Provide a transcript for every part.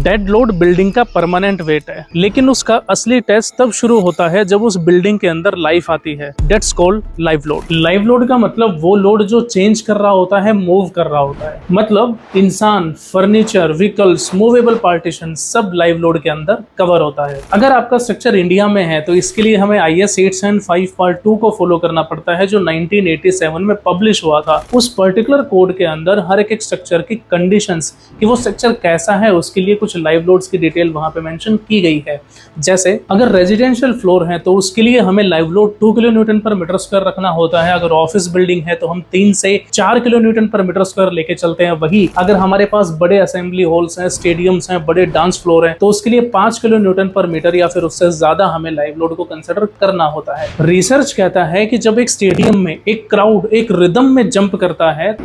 Dead load building का permanent weight है, लेकिन उसका असली टेस्ट तब शुरू होता है जब उस बिल्डिंग के अंदर लाइफ आती है। That's called live load. Live load का मतलब वो लोड जो चेंज कर रहा होता है, मूव कर रहा होता है। मतलब इंसान, फर्नीचर, व्हीकल्स, मूवेबल पार्टीशन सब लाइव लोड के अंदर कवर होता है। अगर आपका स्ट्रक्चर इंडिया में है तो इसके लिए हमें IS 875 पार्ट 2 को फॉलो करना पड़ता है, जो 1987 में पब्लिश हुआ था। उस पर्टिकुलर कोड के अंदर हर एक स्ट्रक्चर की कंडीशंस कि वो स्ट्रक्चर कैसा है, उसके लिए कुछ लाइव लोड्स की डिटेल वहां पे मेंशन की गई है। जैसे अगर रेजिडेंशियल फ्लोर है तो उसके लिए हमें लाइव लोड 2 किलो न्यूटन पर मीटर स्क्वायर रखना होता है। अगर ऑफिस बिल्डिंग है तो हम 3 से 4 किलो न्यूटन पर मीटर स्क्वायर लेके चलते हैं। वही अगर हमारे पास बड़े असेंबली हॉल्स हैं, स्टेडियम्स हैं, बड़े डांस फ्लोर हैं, तो उसके लिए 5 किलो न्यूटन पर मीटर या फिर उससे ज्यादा हमें लाइव लोड को कंसिडर करना होता है। रिसर्च कहता है कि जब एक स्टेडियम में एक क्राउड एक रिदम में जंप करता है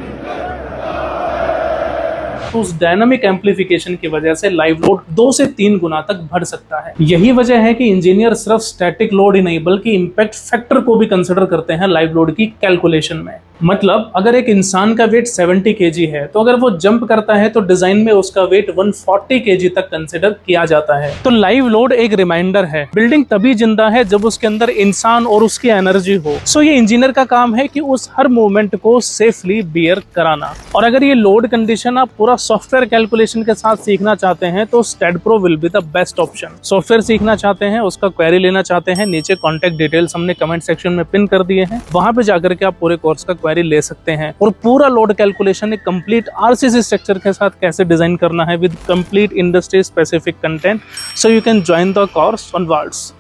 तो उस डायनामिक एम्प्लीफिकेशन की वजह से लाइव लोड 2 से 3 गुना तक बढ़ सकता है। यही वजह है कि इंजीनियर सिर्फ स्टैटिक लोड ही नहीं बल्कि इंपैक्ट फैक्टर को भी कंसिडर करते हैं लाइव लोड की कैलकुलेशन में। मतलब अगर एक इंसान का वेट 70 kg है तो अगर वो जंप करता है तो डिजाइन में उसका वेट 140 kg तक कंसिडर किया जाता है। तो लाइव लोड एक रिमाइंडर है, बिल्डिंग तभी जिंदा है जब उसके अंदर इंसान और उसकी एनर्जी हो। सो ये इंजीनियर का काम है कि उस हर मूवमेंट को सेफली बियर कराना। और अगर ये लोड कंडीशन आप पूरा सॉफ्टवेयर कैलकुलेशन के साथ सीखना चाहते हैं तो Stadpro will be the best option. Software सीखना चाहते हैं, उसका क्वेरी लेना चाहते हैं, नीचे कॉन्टेक्ट डिटेल्स हमने कमेंट सेक्शन में पिन कर दिए हैं, वहां पे जाकर के आप पूरे कोर्स का क्वेरी ले सकते हैं। और पूरा लोड कैलकुलेशन एक कंप्लीट RCC स्ट्रक्चर के साथ कैसे डिजाइन करना है with complete industry specific content, so you can join the course on words.